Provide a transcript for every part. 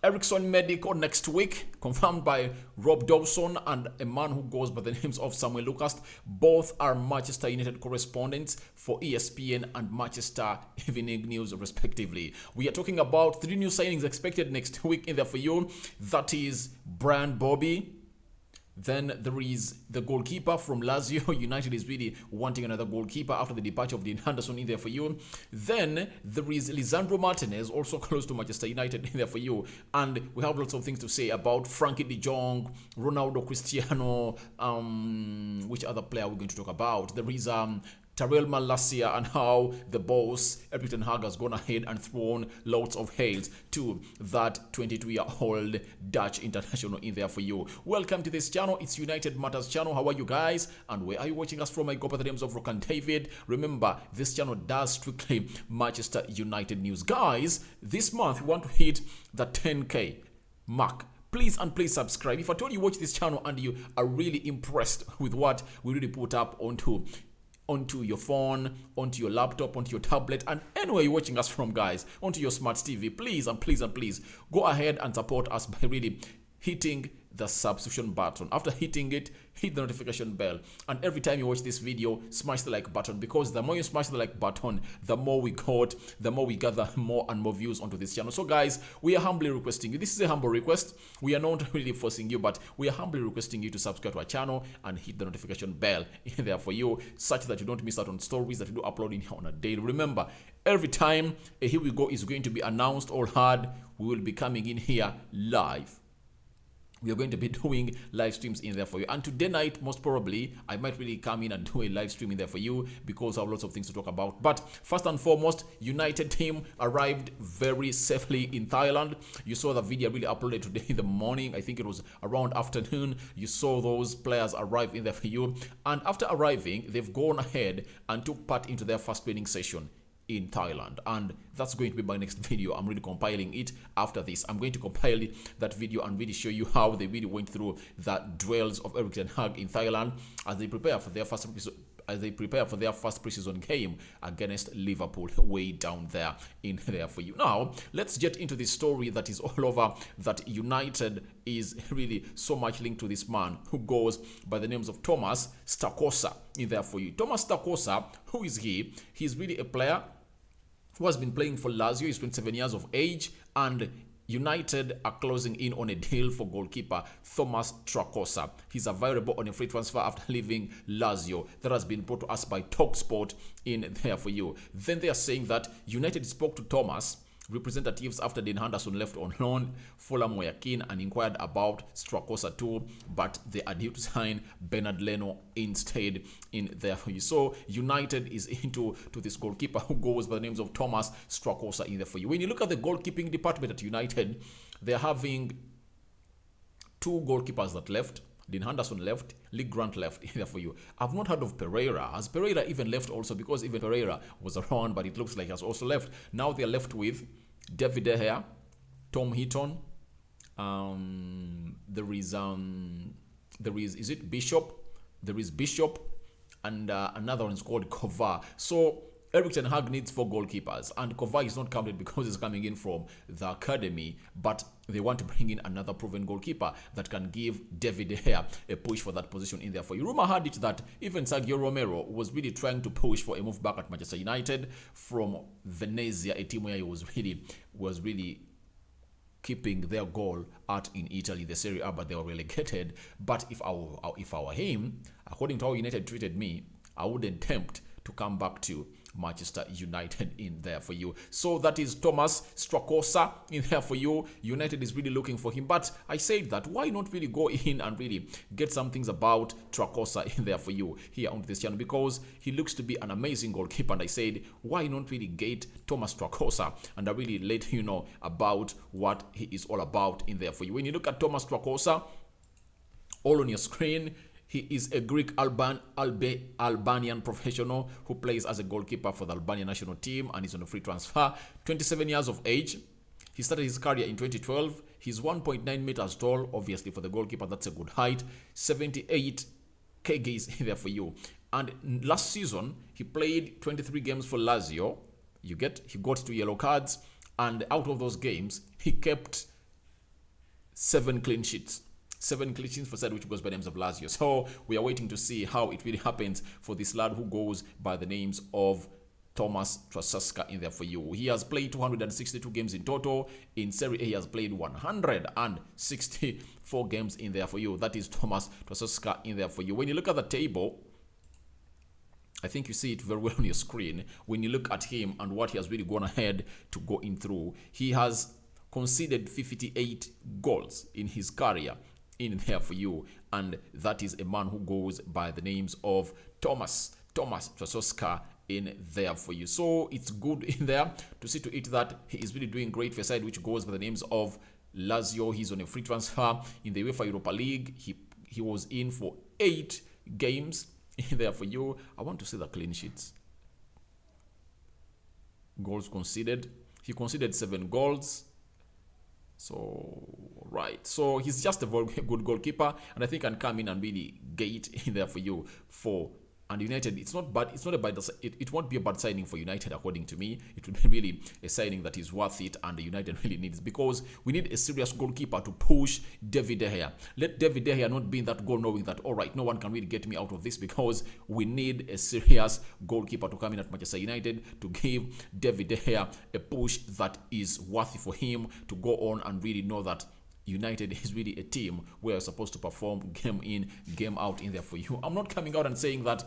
Eriksen medical next week, confirmed by Rob Dawson and a man who goes by the names of Samuel Lucas. Both are Manchester United correspondents for ESPN and Manchester Evening News, respectively. We are talking about 3 new signings expected next week in there for you. That is Brobbey. Then there is the goalkeeper from Lazio. United is really wanting another goalkeeper after the departure of Dean Henderson in there for you. Then there is Lisandro Martinez, also close to Manchester United in there for you. And we have lots of things to say about Frenkie de Jong, Ronaldo, Cristiano. Which other player are we going to talk about? There is Tyrell Malacia, and how the boss, Eriksen, has gone ahead and thrown lots of hate to that 22-year-old Dutch international in there for you. Welcome to this channel. It's United Matters channel. How are you guys? And where are you watching us from? I go by the names of Rock and David. Remember, this channel does strictly Manchester United news. Guys, this month we want to hit the 10K mark. Please and please subscribe. If at all you watch this channel and you are really impressed with what we really put up onto your phone, onto your laptop, onto your tablet, and anywhere you're watching us from, guys, onto your smart TV, please and please and please go ahead and support us by really hitting the subscription button. After hitting it, hit the notification bell, and every time you watch this video, smash the like button, because the more you smash the like button, the more we gather more and more views onto this channel. So guys, we are humbly requesting you, this is a humble request, we are not really forcing you, but we are humbly requesting you to subscribe to our channel and hit the notification bell in there for you, such that you don't miss out on stories that we do upload in here on a daily. Remember, every time a Here We Go is going to be announced or heard, we will be coming in here live. We are going to be doing live streams in there for you. And today night, most probably, I might really come in and do a live stream in there for you, because I have lots of things to talk about. But first and foremost, United team arrived very safely in Thailand. You saw the video really uploaded today in the morning. I think it was around afternoon. You saw those players arrive in there for you. And after arriving, they've gone ahead and took part into their first training session in Thailand, and that's going to be my next video. I'm really compiling it after this. I'm going to compile that video and really show you how they really went through the drills of Eriksen in Thailand as they prepare for their first preseason game against Liverpool way down there in there for you. Now, let's get into this story that is all over, that United is really so much linked to this man who goes by the names of Thomas Stakosa in there for you. Thomas Stakosa, who is he? He's really a player who has been playing for Lazio. He's 27 years of age, and United are closing in on a deal for goalkeeper Thomas Stakosa. He's available on a free transfer after leaving Lazio. That has been brought to us by TalkSport in there for you. Then they are saying that United spoke to Thomas representatives after Dean Henderson left on loan. Fulham were keen and inquired about Stakosa too, but they are due to sign Bernard Leno instead in there for you. So United is into this goalkeeper who goes by the names of Thomas Stakosa in there for you. When you look at the goalkeeping department at United, they're having 2 goalkeepers that left. Dean Henderson left, Lee Grant left in there for you. I've not heard of Pereira. Has Pereira even left also? Because even Pereira was around, but it looks like he has also left. Now they're left with David De Gea, Tom Heaton. There is it Bishop? There is Bishop, and another one is called Kovar. So Eriksen needs 4 goalkeepers, and Kovar is not counted because he's coming in from the academy, but they want to bring in another proven goalkeeper that can give David De Gea a push for that position in there for you. Rumor had it that even Sergio Romero was really trying to push for a move back at Manchester United from Venezia, a team where he was really keeping their goal at in Italy, the Serie A, but they were relegated. But if I were him, according to how United treated me, I wouldn't tempt to come back to Manchester United in there for you. So that is Thomas Stakosa in there for you. United is really looking for him, but I said that why not really go in and really get some things about Stakosa in there for you here on this channel, because he looks to be an amazing goalkeeper, and I said why not really get Thomas Stakosa and I really let you know about what he is all about in there for you. When you look at Thomas Stakosa, all on your screen, he is a Greek Albanian professional who plays as a goalkeeper for the Albanian national team and is on a free transfer. 27 years of age. He started his career in 2012. He's 1.9 meters tall. Obviously, for the goalkeeper, that's a good height. 78 kgs there for you. And last season, he played 23 games for Lazio. He got 2 yellow cards. And out of those games, he kept 7 clean sheets. 7 clean sheets for side which goes by the names of Lazio. So we are waiting to see how it really happens for this lad who goes by the names of Thomas Trasaska in there for you. He has played 262 games in total. In Serie A, he has played 164 games in there for you. That is Thomas Trasaska in there for you. When you look at the table, I think you see it very well on your screen. When you look at him and what he has really gone ahead to go in through, he has conceded 58 goals in his career in there for you. And that is a man who goes by the names of Thomas Trasaska in there for you. So it's good in there to see to it that he is really doing great for a side which goes by the names of Lazio. He's on a free transfer in the UEFA Europa League. He was in for 8 games in there for you. I want to see the clean sheets. Goals conceded. He conceded 7 goals. So, right. So he's just a very good goalkeeper, and I think can come in and really gate in there for you for. And United, it's not bad. It's not a bad. It won't be a bad signing for United, according to me. It will be really a signing that is worth it, and United really needs, because we need a serious goalkeeper to push David De Gea. Let David De Gea not be in that goal, knowing that all right, no one can really get me out of this, because we need a serious goalkeeper to come in at Manchester United to give David De Gea a push that is worthy for him to go on and really know that United is really a team where you're supposed to perform game in, game out in there for you. I'm not coming out and saying that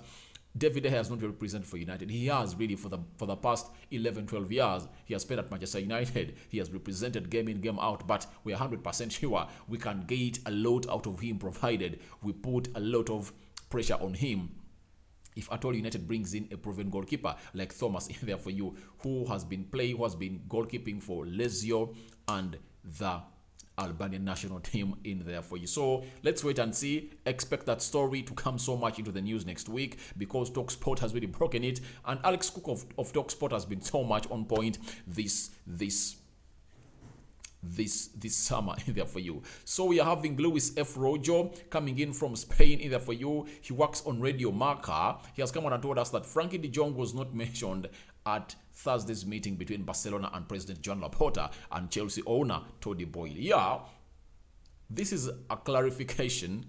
David De Gea has not been represented for United. He has really for the past 11, 12 years. He has played at Manchester United. He has represented game in, game out. But we are 100% sure we can get a lot out of him, provided we put a lot of pressure on him. If at all United brings in a proven goalkeeper like Thomas in there for you, who has been goalkeeping for Lazio and the Albanian national team in there for you. So let's wait and see. Expect that story to come so much into the news next week, because TalkSport has really broken it, and Alex Cook of TalkSport has been so much on point this summer in there for you. So we are having Luis F. Rojo coming in from Spain in there for you. He works on Radio Marca. He has come on and told us that Frenkie de Jong was not mentioned at Thursday's meeting between Barcelona and President Joan Laporta and Chelsea owner Todd Boyle. Yeah, this is a clarification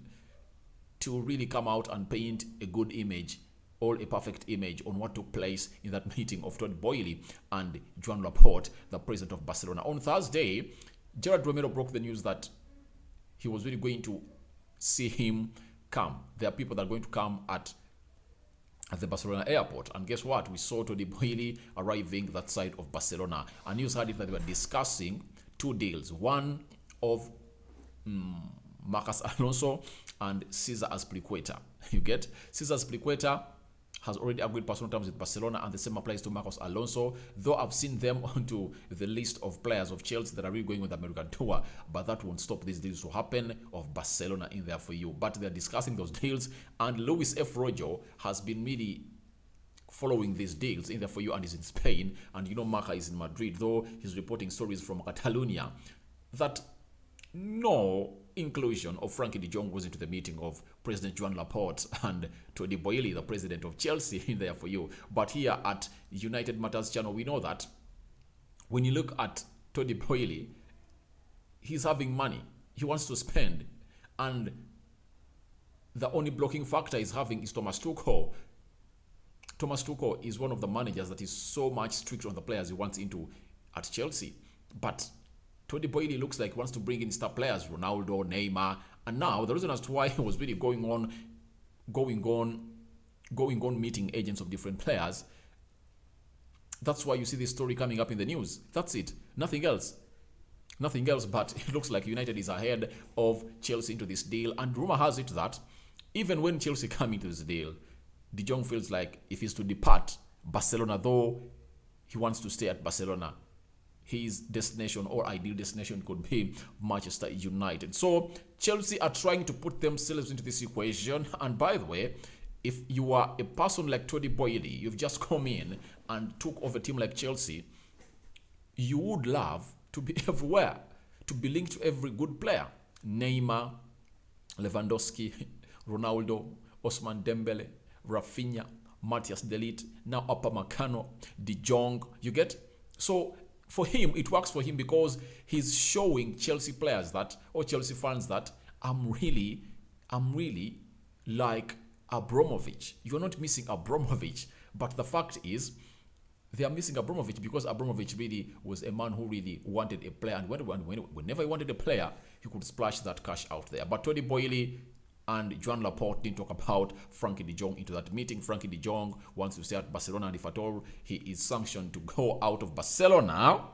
to really come out and paint a good image, or a perfect image, on what took place in that meeting of Todd Boyle and Joan Laporta, the president of Barcelona. On Thursday, Gerard Romero broke the news that he was really going to see him come. There are people that are going to come at the Barcelona airport, and guess what? We saw Todd Boyle arriving that side of Barcelona, and news had it that they were discussing 2 deals. One of Marcos Alonso and Cesar Azpilicueta. You get? Cesar Azpilicueta has already agreed personal terms with Barcelona, and the same applies to Marcos Alonso, though I've seen them onto the list of players of Chelsea that are really going with the American tour, but that won't stop these deals to happen of Barcelona in there for you. But they're discussing those deals, and Luis F. Rojo has been really following these deals in there for you, and is in Spain, and you know Marca is in Madrid, though he's reporting stories from Catalonia that no inclusion of Frenkie de Jong was into the meeting of President Joan Laporta and Todd Boyle, the president of Chelsea, in there for you. But here at United Matters channel, we know that when you look at Todd Boyle, he's having money. He wants to spend. And the only blocking factor he's having is Thomas Tuchel. Thomas Tuchel is one of the managers that is so much strict on the players he wants into at Chelsea. But Todd Boyle looks like he wants to bring in star players, Ronaldo, Neymar, and now the reason as to why he was really going on meeting agents of different players. That's why you see this story coming up in the news. That's it. Nothing else. Nothing else, but it looks like United is ahead of Chelsea into this deal. And rumor has it that even when Chelsea come into this deal, De Jong feels like if he's to depart Barcelona, though he wants to stay at Barcelona, his destination or ideal destination could be Manchester United. So Chelsea are trying to put themselves into this equation. And by the way, if you are a person like Todd Boyle, you've just come in and took over a team like Chelsea, you would love to be everywhere, to be linked to every good player. Neymar, Lewandowski, Ronaldo, Ousmane Dembele, Rafinha, Matthias De Ligt, now Upamecano, De Jong. You get? So For him, it works for him because he's showing Chelsea players that, or Chelsea fans that, I'm really like Abramovich. You're not missing Abramovich, but the fact is, they are missing Abramovich because Abramovich really was a man who really wanted a player, and whenever he wanted a player, he could splash that cash out there. But Tony Boyle and Joan Laporte didn't talk about Frenkie de Jong into that meeting. Frenkie de Jong wants to stay at Barcelona, and if at all he is sanctioned to go out of Barcelona,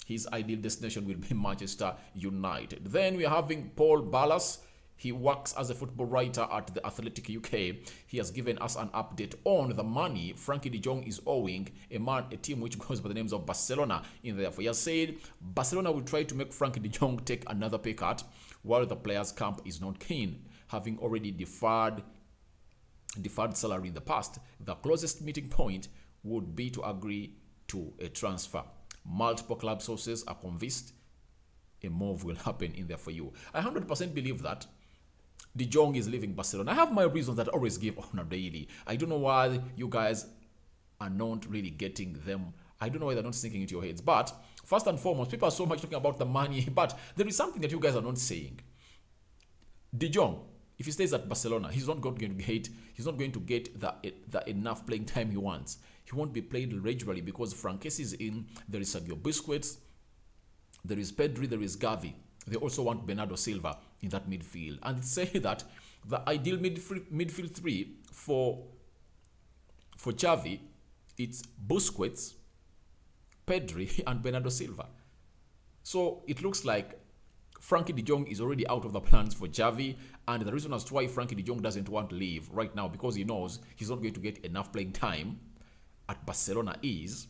his ideal destination will be Manchester United. Then we're having Paul Ballas. He works as a football writer at the Athletic UK. He has given us an update on the money Frenkie de Jong is owing a team which goes by the names of Barcelona in there. He has said Barcelona will try to make Frenkie de Jong take another pay cut while the players' camp is not keen, having already deferred salary in the past. The closest meeting point would be to agree to a transfer. Multiple club sources are convinced a move will happen in there for you. I 100% believe that De Jong is leaving Barcelona. I have my reasons that I always give on a daily. I don't know why you guys are not really getting them. I don't know why they're not sinking into your heads. But first and foremost, people are so much talking about the money, but there is something that you guys are not saying. De Jong, if he stays at Barcelona, he's not going to get the enough playing time he wants. He won't be played regularly because Frankesi is in. There is Sergio Busquets, there is Pedri, there is Gavi. They also want Bernardo Silva in that midfield. And it's say that the ideal midfield three for Xavi, it's Busquets, Pedri, and Bernardo Silva. So it looks like Frenkie de Jong is already out of the plans for Xavi, and the reason as to why Frenkie de Jong doesn't want to leave right now, because he knows he's not going to get enough playing time at Barcelona, is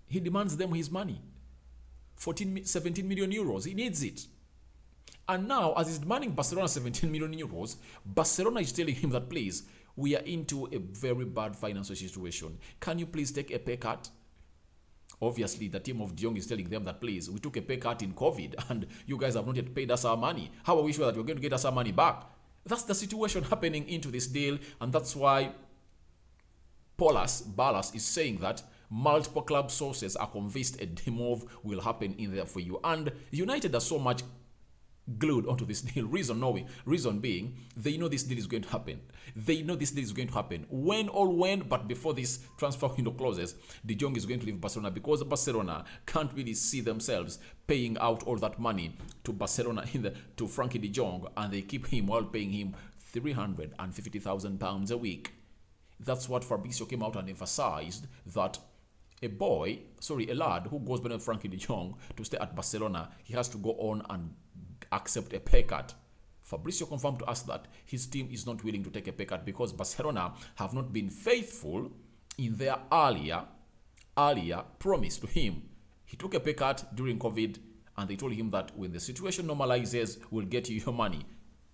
he demands them his money. 17 million euros. He needs it. And now, as he's demanding Barcelona 17 million euros, Barcelona is telling him that, please, we are into a very bad financial situation. Can you please take a pay cut? Obviously, the team of De Jong is telling them that, please, we took a pay cut in COVID and you guys have not yet paid us our money. How are we sure that we're going to get us our money back? That's the situation happening into this deal, and that's why Ballas is saying that multiple club sources are convinced a move will happen in there for you. And United are so much glued onto this deal. Reason being, they know this deal is going to happen. When, but before this transfer window closes, De Jong is going to leave Barcelona because Barcelona can't really see themselves paying out all that money to Barcelona to Frenkie de Jong, and they keep him while paying him £350,000 a week. That's what Fabrizio came out and emphasized, that a lad who goes by the name of Frenkie de Jong to stay at Barcelona, he has to go on and accept a pay cut. Fabrizio confirmed to us that his team is not willing to take a pay cut because Barcelona have not been faithful in their earlier promise to him. He took a pay cut during COVID, and they told him that when the situation normalizes, we'll get you your money.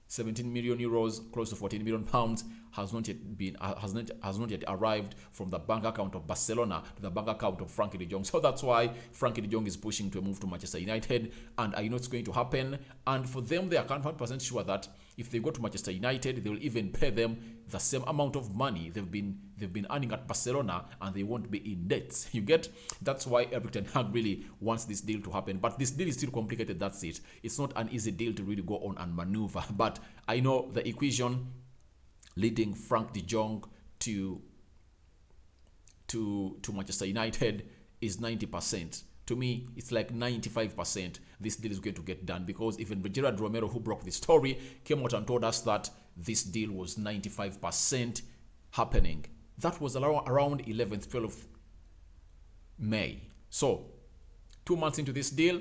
17 million euros, close to 14 million pounds, has not yet arrived from the bank account of Barcelona to the bank account of Frenkie de Jong. So that's why Frenkie de Jong is pushing to a move to Manchester United, and I know it's going to happen. And for them, they are 100% sure that if they go to Manchester United, they will even pay them the same amount of money they've been earning at Barcelona, and they won't be in debt. You get? That's why Erik ten Hag really wants this deal to happen. But this deal is still complicated. That's it. It's not an easy deal to really go on and maneuver. But I know the equation leading Frenkie de Jong to Manchester United is 90%. To me, it's like 95% this deal is going to get done, because even Gerard Romero, who broke the story, came out and told us that this deal was 95% happening. That was around 11th, 12th May. So, 2 months into this deal,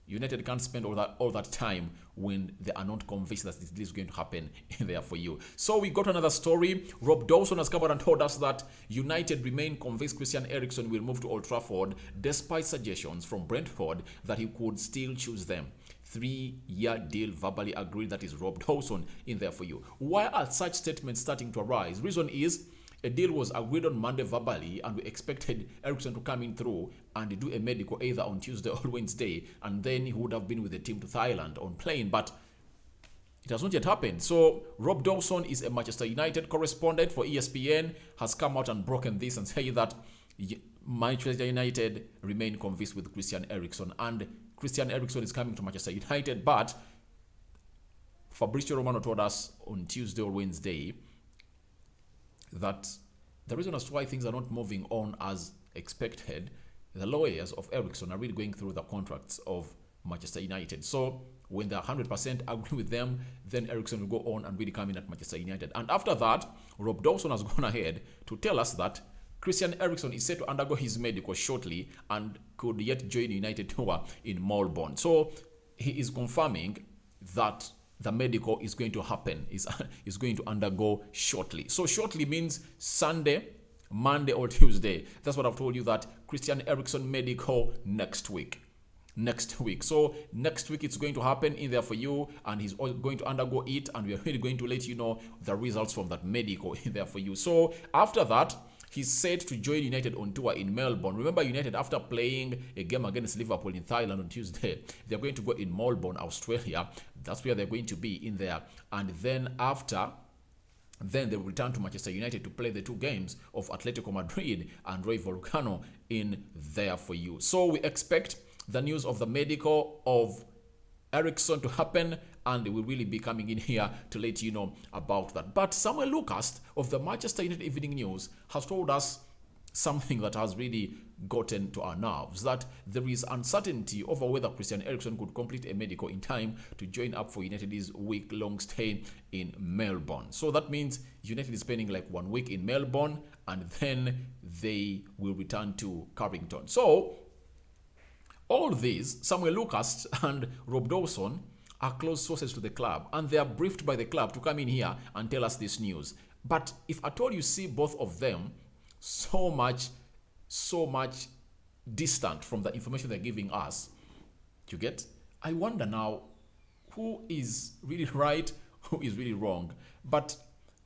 United can't spend all that time when they are not convinced that this deal is going to happen in there for you. So we got another story. Rob Dawson has come out and told us that United remain convinced Christian Eriksen will move to Old Trafford despite suggestions from Brentford that he could still choose them. 3-year deal verbally agreed. That is Rob Dawson in there for you. Why are such statements starting to arise? Reason is, a deal was agreed on Monday verbally, and we expected Eriksen to come in through and do a medical either on Tuesday or Wednesday, and then he would have been with the team to Thailand on plane, but it has not yet happened. So Rob Dawson is a Manchester United correspondent for ESPN, has come out and broken this and say that Manchester United remain convinced with Christian Eriksen, and Christian Eriksen is coming to Manchester United, but Fabrizio Romano told us on Tuesday or Wednesday that the reason as to why things are not moving on as expected, the lawyers of Eriksen are really going through the contracts of Manchester United. So when they 100% agree with them, then Eriksen will go on and really come in at Manchester United. And after that, Rob Dawson has gone ahead to tell us that Christian Eriksen is set to undergo his medical shortly and could yet join United tour in Melbourne. So he is confirming that the medical is going to happen, is going to undergo shortly. So shortly means Sunday, Monday or Tuesday. That's what I've told you, that Christian Eriksen medical next week. So next week it's going to happen in there for you, and he's going to undergo it, and we are really going to let you know the results from that medical in there for you. So after that, he's set to join United on tour in Melbourne. Remember, United, after playing a game against Liverpool in Thailand on Tuesday, they're going to go in Melbourne, Australia. That's where they're going to be in there. And then then they will return to Manchester United to play the two games of Atletico Madrid and Rayo Vallecano in there for you. So we expect the news of the medical of Eriksen to happen, and they will really be coming in here to let you know about that. But Samuel Lucas of the Manchester United Evening News has told us something that has really gotten to our nerves, that there is uncertainty over whether Christian Eriksen could complete a medical in time to join up for United's week-long stay in Melbourne. So that means United is spending like 1 week in Melbourne, and then they will return to Carrington. So all these, Samuel Lucas and Rob Dawson, are close sources to the club, and they are briefed by the club to come in here and tell us this news. But if at all you see both of them so much distant from the information they're giving us, you get? I wonder now who is really right, who is really wrong. But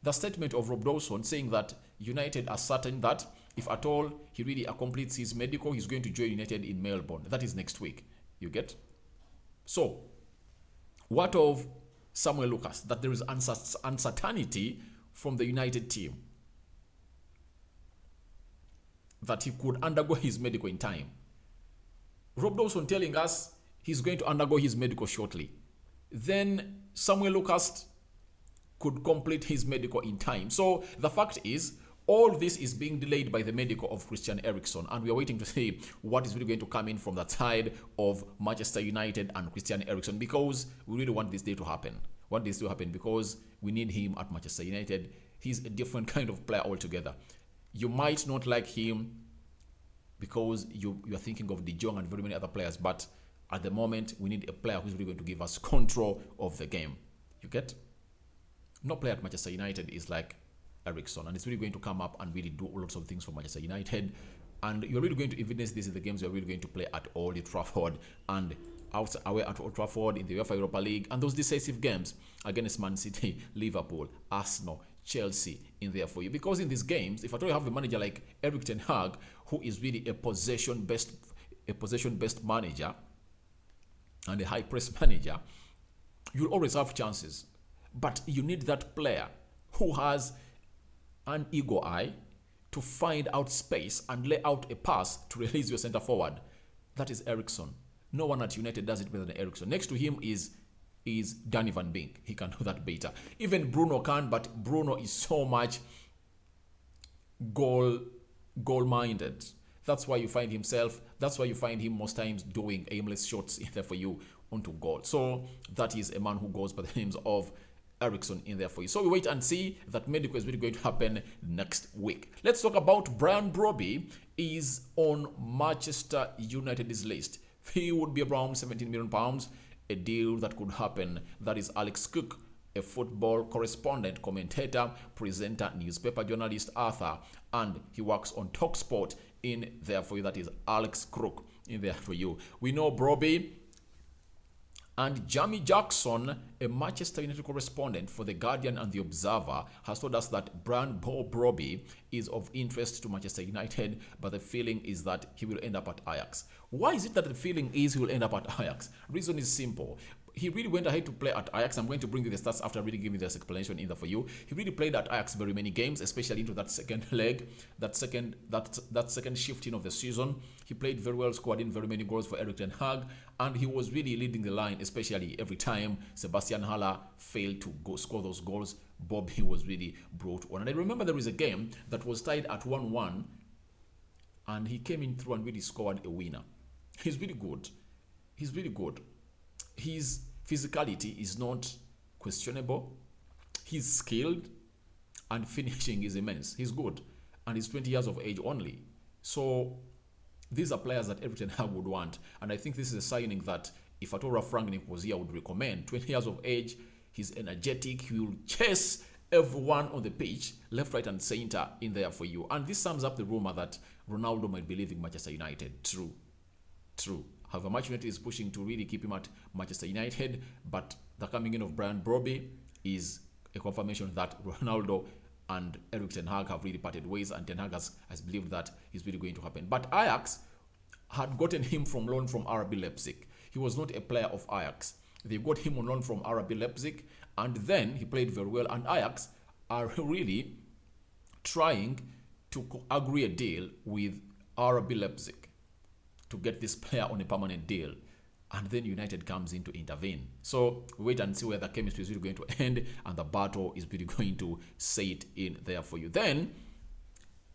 the statement of Rob Dawson saying that United are certain that if at all he really completes his medical, he's going to join United in Melbourne. That is next week. You get? So, what of Samuel Lucas? That there is uncertainty from the United team that he could undergo his medical in time. Rob Dawson telling us he's going to undergo his medical shortly. Then Samuel Lucas could complete his medical in time. So the fact is, all this is being delayed by the medical of Christian Eriksen, and we are waiting to see what is really going to come in from the side of Manchester United and Christian Eriksen, because we really want this day to happen. Want this to happen because we need him at Manchester United. He's a different kind of player altogether. You might not like him because you are thinking of De Jong and very many other players, but at the moment, we need a player who's really going to give us control of the game. You get? No player at Manchester United is like Eriksen, and it's really going to come up and really do lots of things for Manchester United. And you're really going to evidence this in the games you're really going to play at Old Trafford and away at Old Trafford in the UEFA Europa League, and those decisive games against Man City, Liverpool, Arsenal, Chelsea in there for you. Because in these games, if at all you have a manager like Erik ten Hag, who is really a possession-based manager and a high-press manager, you'll always have chances. But you need that player who has an eagle eye to find out space and lay out a pass to release your center forward. That is Eriksen. No one at United does it better than Eriksen. Next to him is Danny Van Beek. He can do that better. Even Bruno can, but Bruno is so much goal-minded. That's why you find him most times doing aimless shots in there for you onto goal. So that is a man who goes by the names of Eriksen in there for you. So we wait and see. That medical is really going to happen next week. Let's talk about Brian Brobbey is on Manchester United's list. He would be around £17 million, a deal that could happen. That is Alex Cook, a football correspondent, commentator, presenter, newspaper journalist, author, and he works on TalkSport in there for you. That is Alex Crook in there for you. We know Brobbey. And Jamie Jackson, a Manchester United correspondent for The Guardian and The Observer, has told us that Brian Brobbey is of interest to Manchester United, but the feeling is that he will end up at Ajax. Why is it that the feeling is he will end up at Ajax? Reason is simple. he really went ahead to play at Ajax. I'm going to bring you the stats after really giving this explanation in there for you. He really played at Ajax very many games, especially into that second leg, that second shifting of the season. He played very well, scored in very many goals for Erik ten Hag, and he was really leading the line, especially every time Sebastian Haller failed to score those goals. Brobbey was really brought on. And I remember there was a game that was tied at 1-1, and he came in through and really scored a winner. He's really good. He's really good. His physicality is not questionable. He's skilled, and finishing is immense. He's good, and he's 20 years of age only. So these are players that Erik ten Hag would want, and I think this is a signing that if at all Ralf Rangnick was here, I would recommend. 20 years of age, he's energetic. He will chase everyone on the pitch, left, right, and center in there for you. And this sums up the rumor that Ronaldo might be leaving Manchester United. True. However, Manchester United is pushing to really keep him at Manchester United, but the coming in of Brobbey is a confirmation that Ronaldo and Erik ten Hag have really parted ways, and ten Hag has believed that it's really going to happen. But Ajax had gotten him from loan from RB Leipzig. He was not a player of Ajax. They got him on loan from RB Leipzig, and then he played very well, and Ajax are really trying to agree a deal with RB Leipzig to get this player on a permanent deal, and then United comes in to intervene. So we wait and see where the chemistry is really going to end, and the battle is really going to set it in there for you. Then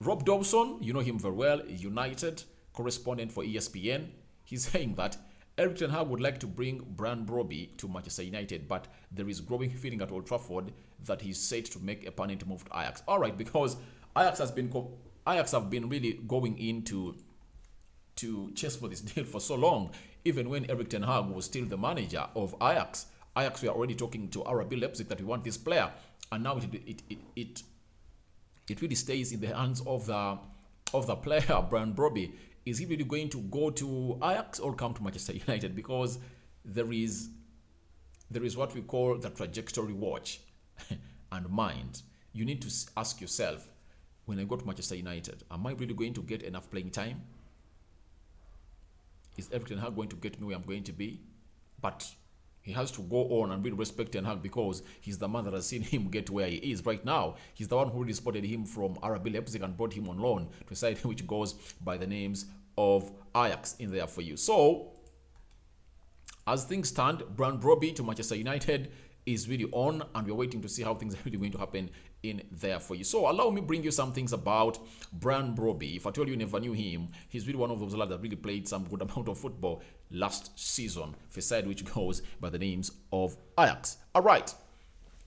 Rob Dawson, you know him very well, United correspondent for ESPN. He's saying that Erik ten Hag would like to bring Brobbey to Manchester United, but there is growing feeling at Old Trafford that he's set to make a permanent move to Ajax. All right, because Ajax have been really going into to chase for this deal for so long. Even when Erik ten Hag was still the manager of Ajax, we are already talking to RB Leipzig that we want this player, and now it really stays in the hands of the player, Brobbey. Is he really going to go to Ajax or come to Manchester United? Because there is what we call the trajectory watch and mind. You need to ask yourself, when I go to Manchester United, am I really going to get enough playing time? Is Erik ten Hag going to get me where I'm going to be? But he has to go on and really respect ten Hag, because he's the man that has seen him get where he is right now. He's the one who really spotted him from RB Leipzig and brought him on loan to a side which goes by the names of Ajax in there for you. So, as things stand, Brobbey to Manchester United is really on, and we're waiting to see how things are really going to happen in there for you. So allow me bring you some things about Brobbey. If I told you never knew him, he's really one of those lads that really played some good amount of football last season for a side which goes by the names of Ajax. All right,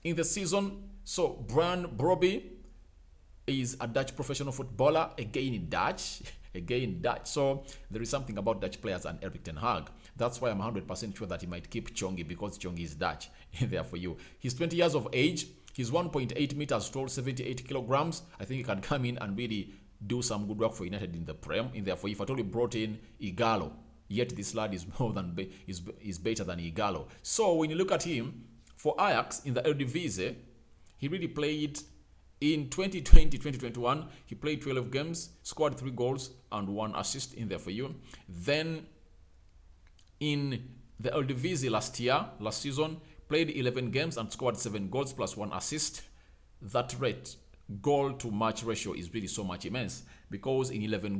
in the season, so Brobbey is a Dutch professional footballer, again in Dutch. So there is something about Dutch players and Erik ten Hag. That's why I'm 100% sure that he might keep Chongi, because Chongi is Dutch in there for you. He's 20 years of age. He's 1.8 meters tall, 78 kilograms. I think he can come in and really do some good work for United in the Prem. In there for you, if I told you brought in Igalo, yet this lad is is better than Igalo. So when you look at him for Ajax in the Eredivisie, he really played in 2020-2021. He played 12 games, scored 3 goals and 1 assist in there for you. Then in the Eredivisie last season, played 11 games and scored 7 goals plus 1 assist. That rate, goal to match ratio, is really so much immense, because in 11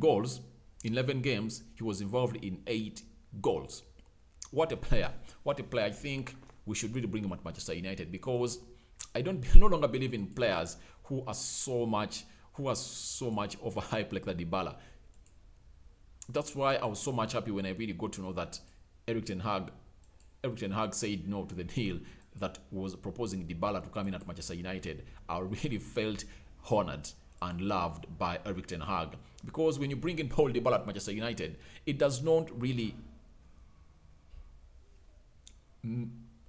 games, he was involved in 8 goals. What a player. I think we should really bring him at Manchester United, because I no longer believe in players who are so much overhyped like the Dybala. That's why I was so much happy when I really got to know that Erik ten Hag said no to the deal that was proposing Dybala to come in at Manchester United. I really felt honored and loved by Erik ten Hag, because when you bring in Paul Dybala at Manchester United, it does not really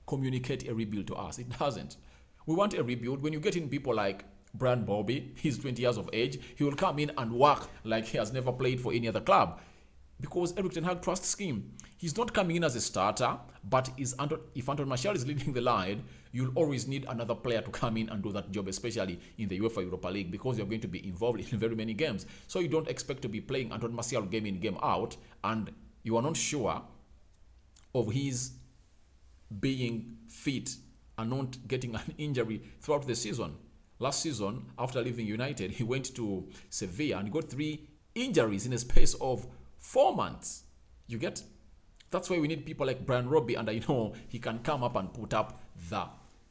communicate a rebuild to us. It doesn't. We want a rebuild. When you get in people like Brobbey, he's 20 years of age, he will come in and work like he has never played for any other club, because Erik ten Hag trusts him. He's not coming in as a starter, but if Anton Martial is leading the line, you'll always need another player to come in and do that job, especially in the UEFA Europa League, because you're going to be involved in very many games. So you don't expect to be playing Anton Martial game in, game out, and you are not sure of his being fit and not getting an injury throughout the season. Last season, after leaving United, he went to Sevilla and got 3 injuries in a space of 4 months. You get? That's why we need people like Brobbey, and I know he can come up and put up the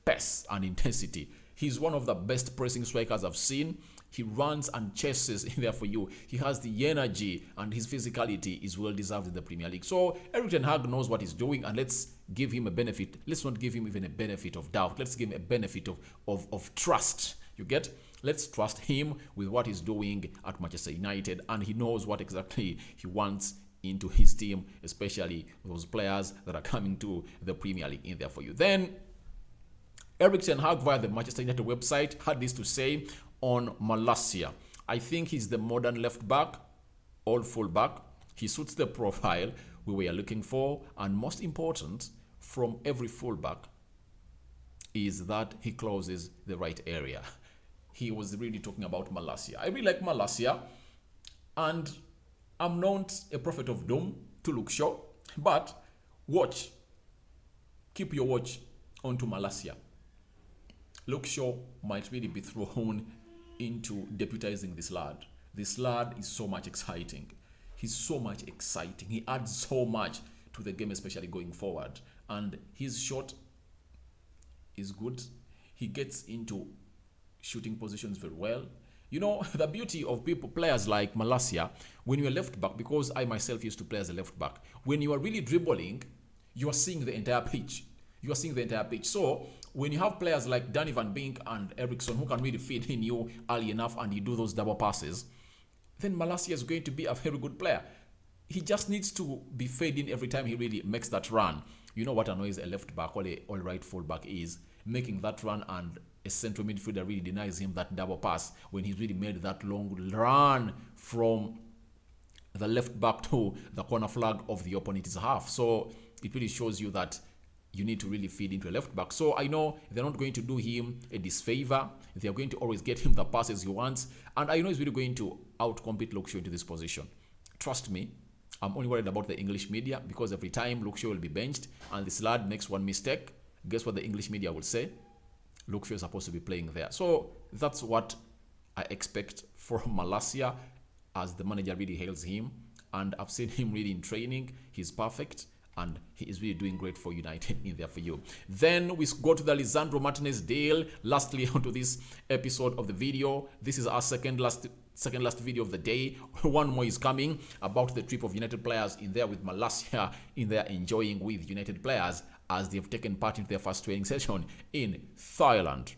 pace and intensity. He's one of the best pressing strikers I've seen. He runs and chases in there for you. He has the energy, and his physicality is well deserved in the Premier League. So Erik ten Hag knows what he's doing, and let's give him a benefit. Let's not give him even a benefit of doubt. Let's give him a benefit of trust. You get? Let's trust him with what he's doing at Manchester United, and he knows what exactly he wants into his team, especially those players that are coming to the Premier League in there for you. Then Erik ten Hag via the Manchester United website had this to say on Malacia. I think he's the modern left back, or full back. He suits the profile we were looking for, and most important from every fullback is that he closes the right area. He was really talking about Malacia. I really like Malacia, and I'm not a prophet of doom to Luke Shaw, but watch. Keep your watch onto Malacia. Luke Shaw might really be thrown into deputizing this lad. This lad is so much exciting. He's so much exciting. He adds so much to the game, especially going forward. And his shot is good. He gets into shooting positions very well. You know, the beauty of players like Malacia, when you're left back, because I myself used to play as a left back, when you are really dribbling, you are seeing the entire pitch. You are seeing the entire pitch. So when you have players like Danny Van Beek and Eriksen who can really feed in you early enough and you do those double passes, then Malacia is going to be a very good player. He just needs to be fed in every time he really makes that run. You know what annoys a left back or a right full back is making that run, and a central midfielder really denies him that double pass when he's really made that long run from the left back to the corner flag of the opponent's half. So it really shows you that you need to really feed into a left back. So I know they're not going to do him a disfavor. They're going to always get him the passes he wants. And I know he's really going to outcompete Luke Shaw into this position. Trust me, I'm only worried about the English media, because every time Luke Shaw will be benched and this lad makes one mistake, guess what the English media will say? Luke Shaw is supposed to be playing there. So that's what I expect from Malacia, as the manager really hails him. And I've seen him really in training. He's perfect, and he is really doing great for United in there for you. Then we go to the Lisandro Martinez deal. Lastly, onto this episode of the video. This is our second last video of the day. One more is coming about the trip of United players in there, with Malacia in there enjoying with United players as they've taken part in their first training session in Thailand.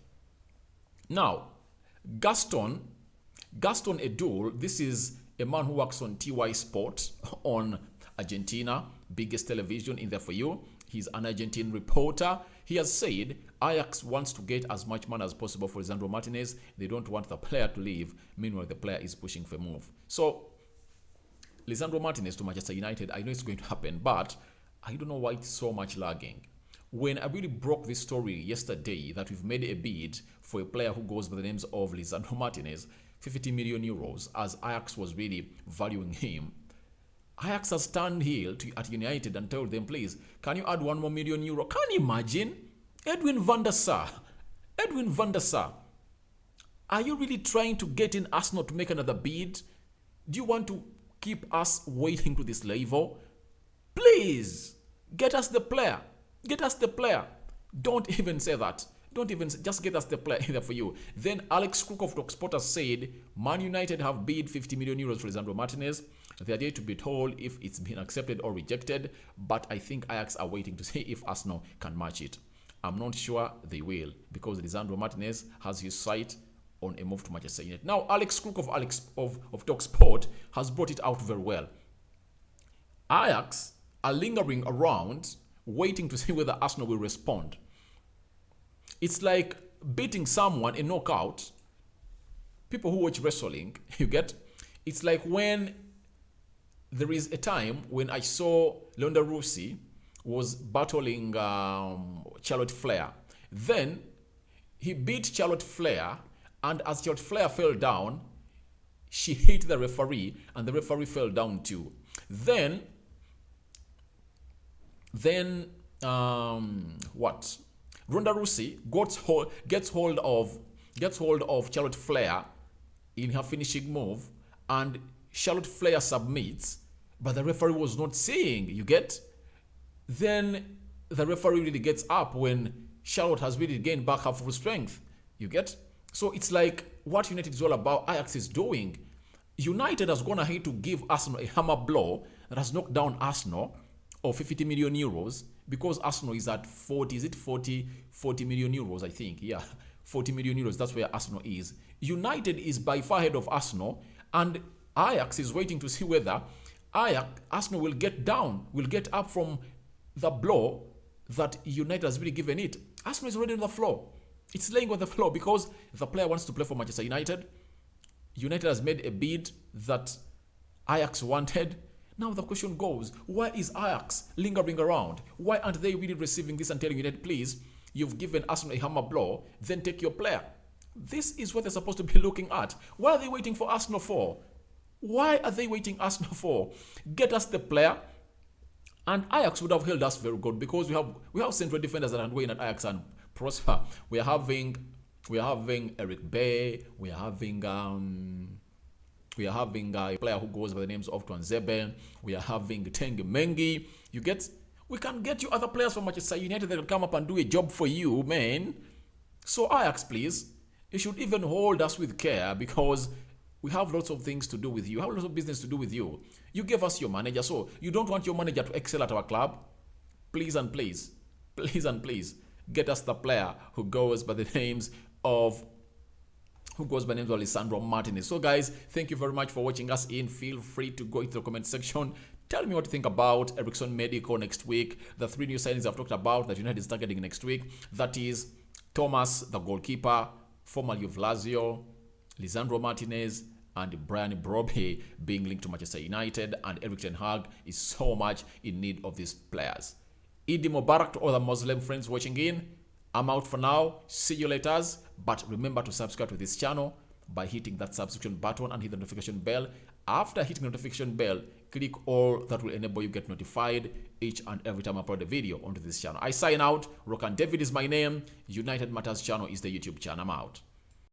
Now, Gaston Edul, this is a man who works on TY Sport on Argentina, biggest television in there for you. He's an Argentine reporter. He has said Ajax wants to get as much money as possible for Lisandro Martinez. They don't want the player to leave. Meanwhile, the player is pushing for a move. So, Lisandro Martinez to Manchester United, I know it's going to happen, but I don't know why it's so much lagging. When I really broke this story yesterday that we've made a bid for a player who goes by the names of Lisandro Martinez, 50 million euros, as Ajax was really valuing him, Ajax has turned heel at United and told them, please, can you add 1 more million euro? Can you imagine? Edwin van der Sar. Are you really trying to get in Arsenal to make another bid? Do you want to keep us waiting to this level? Please, get us the player. Don't even say that. Just get us the player here for you. Then Alex Crook of TalkSport has said Man United have bid 50 million euros for Lisandro Martinez. They are yet to be told if it's been accepted or rejected, but I think Ajax are waiting to see if Arsenal can match it. I'm not sure they will, because Lisandro Martinez has his sight on a move to Manchester United. Now, Alex Crook of TalkSport has brought it out very well. Ajax are lingering around, waiting to see whether Arsenal will respond. It's like beating someone in knockout. People who watch wrestling, you get? It's like when there is a time when I saw Ronda Rousey was battling Charlotte Flair. Then he beat Charlotte Flair, and as Charlotte Flair fell down, she hit the referee, and the referee fell down too. Then what? Ronda Rousey gets hold of Charlotte Flair in her finishing move, and Charlotte Flair submits, but the referee was not seeing. You get? Then the referee really gets up when Charlotte has really gained back her full strength. You get? So it's like what United is all about, Ajax is doing. United has gone ahead to give Arsenal a hammer blow that has knocked down Arsenal of 50 million euros, because Arsenal is at 40 million euros, I think. Yeah, 40 million euros. That's where Arsenal is. United is by far ahead of Arsenal, and Ajax is waiting to see whether Arsenal will get up from the blow that United has really given it. Arsenal is already on the floor. It's laying on the floor because the player wants to play for Manchester United. United has made a bid that Ajax wanted. Now the question goes, why is Ajax lingering around? Why aren't they really receiving this and telling United, please, you've given Arsenal a hammer blow, then take your player? This is what they're supposed to be looking at. Why are they waiting for Arsenal for? Why are they waiting Arsenal for? Get us the player, and Ajax would have held us very good, because we have central defenders that are going at Ajax and prosper. We are having Eric Bay. We are having a player who goes by the names of Twanzebe. We are having Tengi Mengi. You get? We can get you other players from Manchester United that will come up and do a job for you, man. So Ajax, please, you should even hold us with care, because we have lots of things to do with you. We have lots of business to do with you. You gave us your manager, so you don't want your manager to excel at our club. Please and please, get us the player who goes by the names of Lisandro Martinez. So guys, thank you very much for watching us in. Feel free to go into the comment section. Tell me what you think about Eriksen Medical next week. The 3 new signings I've talked about that United is targeting next week. That is Thomas, the goalkeeper, formerly of Lazio, Lisandro Martinez, and Brian Brobbey being linked to Manchester United. And Erik ten Hag is so much in need of these players. Eid Mubarak to all the Muslim friends watching in. I'm out for now. See you later. But remember to subscribe to this channel by hitting that subscription button and hit the notification bell. After hitting the notification bell, click all that will enable you get notified each and every time I upload a video onto this channel. I sign out. Rokan David is my name. United Matters channel is the YouTube channel. I'm out.